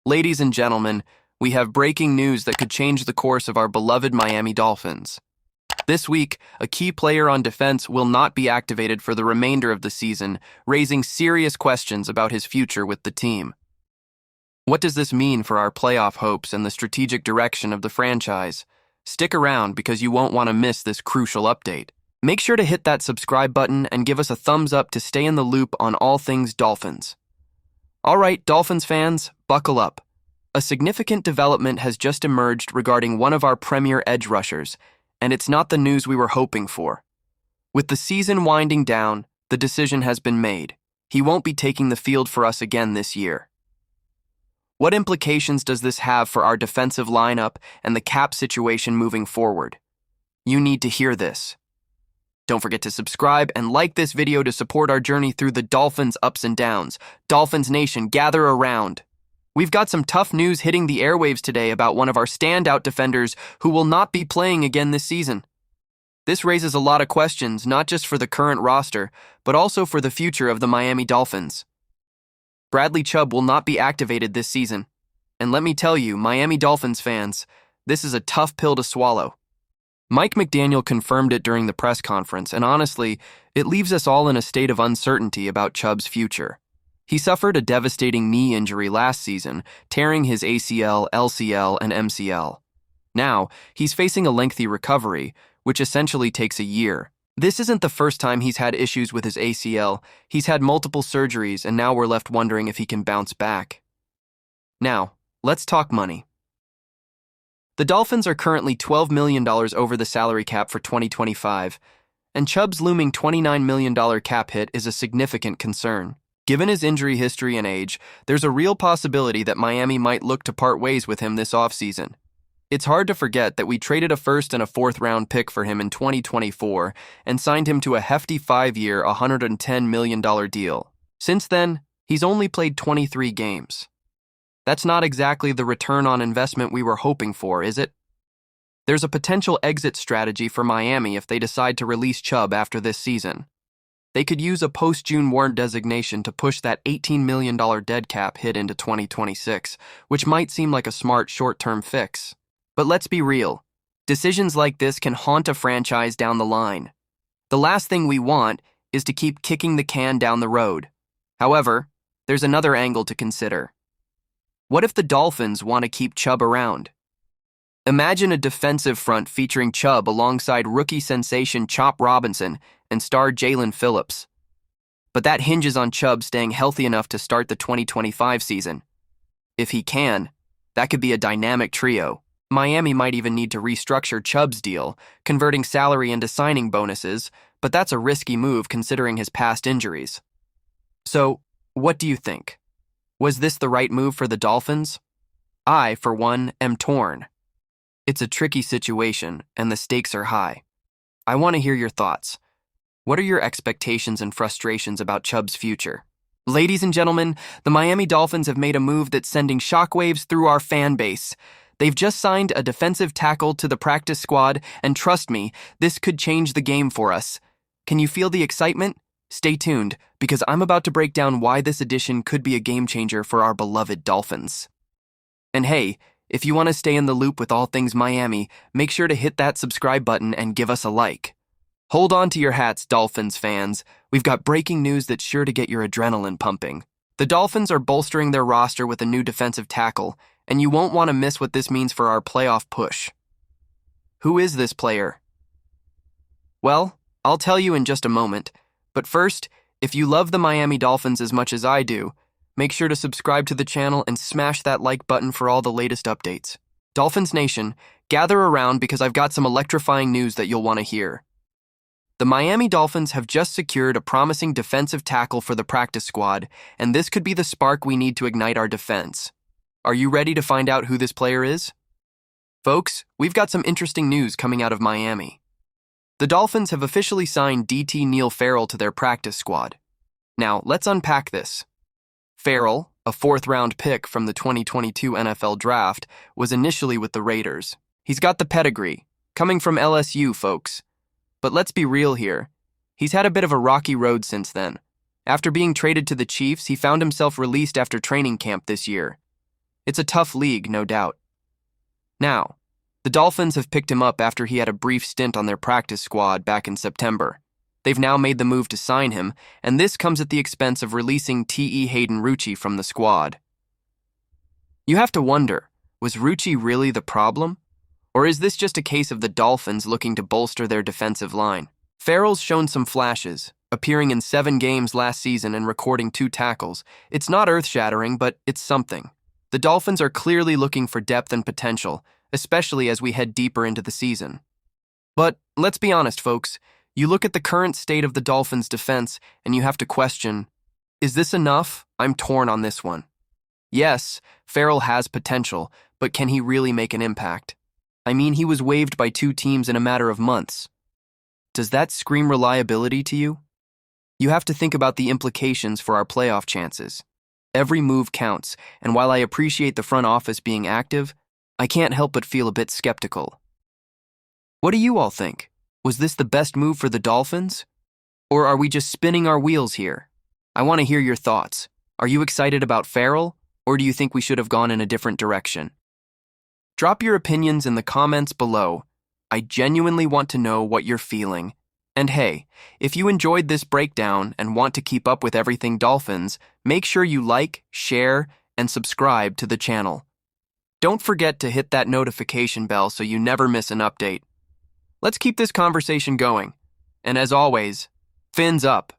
Ladies and gentlemen, we have breaking news that could change the course of our beloved Miami Dolphins. This week, a key player on defense will not be activated for the remainder of the season, raising serious questions about his future with the team. What does this mean for our playoff hopes and the strategic direction of the franchise? Stick around because you won't want to miss this crucial update. Make sure to hit that subscribe button and give us a thumbs up to stay in the loop on all things Dolphins. All right, Dolphins fans, buckle up. A significant development has just emerged regarding one of our premier edge rushers, and it's not the news we were hoping for. With the season winding down, the decision has been made. He won't be taking the field for us again this year. What implications does this have for our defensive lineup and the cap situation moving forward? You need to hear this. Don't forget to subscribe and like this video to support our journey through the Dolphins' ups and downs. Dolphins Nation, gather around. We've got some tough news hitting the airwaves today about one of our standout defenders who will not be playing again this season. This raises a lot of questions, not just for the current roster, but also for the future of the Miami Dolphins. Bradley Chubb will not be activated this season. And let me tell you, Miami Dolphins fans, this is a tough pill to swallow. Mike McDaniel confirmed it during the press conference, and honestly, it leaves us all in a state of uncertainty about Chubb's future. He suffered a devastating knee injury last season, tearing his ACL, LCL, and MCL. Now, he's facing a lengthy recovery, which essentially takes a year. This isn't the first time he's had issues with his ACL. He's had multiple surgeries, and now we're left wondering if he can bounce back. Now, let's talk money. The Dolphins are currently $12 million over the salary cap for 2025, and Chubb's looming $29 million cap hit is a significant concern. Given his injury history and age, there's a real possibility that Miami might look to part ways with him this offseason. It's hard to forget that we traded a first and a fourth-round pick for him in 2024 and signed him to a hefty 5-year, $110 million deal. Since then, he's only played 23 games. That's not exactly the return on investment we were hoping for, is it? There's a potential exit strategy for Miami if they decide to release Chubb after this season. They could use a post-June warrant designation to push that $18 million dead cap hit into 2026, which might seem like a smart short-term fix. But let's be real. Decisions like this can haunt a franchise down the line. The last thing we want is to keep kicking the can down the road. However, there's another angle to consider. What if the Dolphins want to keep Chubb around? Imagine a defensive front featuring Chubb alongside rookie sensation Chop Robinson and star Jalen Phillips. But that hinges on Chubb staying healthy enough to start the 2025 season. If he can, that could be a dynamic trio. Miami might even need to restructure Chubb's deal, converting salary into signing bonuses, but that's a risky move considering his past injuries. So, what do you think? Was this the right move for the Dolphins? I, for one, am torn. It's a tricky situation, and the stakes are high. I want to hear your thoughts. What are your expectations and frustrations about Chubb's future? Ladies and gentlemen, the Miami Dolphins have made a move that's sending shockwaves through our fan base. They've just signed a defensive tackle to the practice squad, and trust me, this could change the game for us. Can you feel the excitement? Stay tuned, because I'm about to break down why this addition could be a game changer for our beloved Dolphins. And hey, if you want to stay in the loop with all things Miami, make sure to hit that subscribe button and give us a like. Hold on to your hats, Dolphins fans. We've got breaking news that's sure to get your adrenaline pumping. The Dolphins are bolstering their roster with a new defensive tackle, and you won't want to miss what this means for our playoff push. Who is this player? Well, I'll tell you in just a moment. But first, if you love the Miami Dolphins as much as I do, make sure to subscribe to the channel and smash that like button for all the latest updates. Dolphins Nation, gather around because I've got some electrifying news that you'll want to hear. The Miami Dolphins have just secured a promising defensive tackle for the practice squad, and this could be the spark we need to ignite our defense. Are you ready to find out who this player is? Folks, we've got some interesting news coming out of Miami. The Dolphins have officially signed DT Neil Farrell to their practice squad. Now, let's unpack this. Farrell, a fourth-round pick from the 2022 NFL Draft, was initially with the Raiders. He's got the pedigree, coming from LSU, folks. But let's be real here. He's had a bit of a rocky road since then. After being traded to the Chiefs, he found himself released after training camp this year. It's a tough league, no doubt. Now, the Dolphins have picked him up after he had a brief stint on their practice squad back in September. They've now made the move to sign him, and this comes at the expense of releasing T.E. Hayden Rucci from the squad. You have to wonder, was Rucci really the problem? Or is this just a case of the Dolphins looking to bolster their defensive line? Farrell's shown some flashes, appearing in 7 games last season and recording 2 tackles. It's not earth-shattering, but it's something. The Dolphins are clearly looking for depth and potential, especially as we head deeper into the season. But let's be honest, folks. You look at the current state of the Dolphins' defense, and you have to question, is this enough? I'm torn on this one. Yes, Farrell has potential, but can he really make an impact? I mean, he was waived by 2 teams in a matter of months. Does that scream reliability to you? You have to think about the implications for our playoff chances. Every move counts, and while I appreciate the front office being active, I can't help but feel a bit skeptical. What do you all think? Was this the best move for the Dolphins? Or are we just spinning our wheels here? I want to hear your thoughts. Are you excited about Farrell, or do you think we should have gone in a different direction? Drop your opinions in the comments below. I genuinely want to know what you're feeling. And hey, if you enjoyed this breakdown and want to keep up with everything Dolphins, make sure you like, share, and subscribe to the channel. Don't forget to hit that notification bell so you never miss an update. Let's keep this conversation going. And as always, fins up.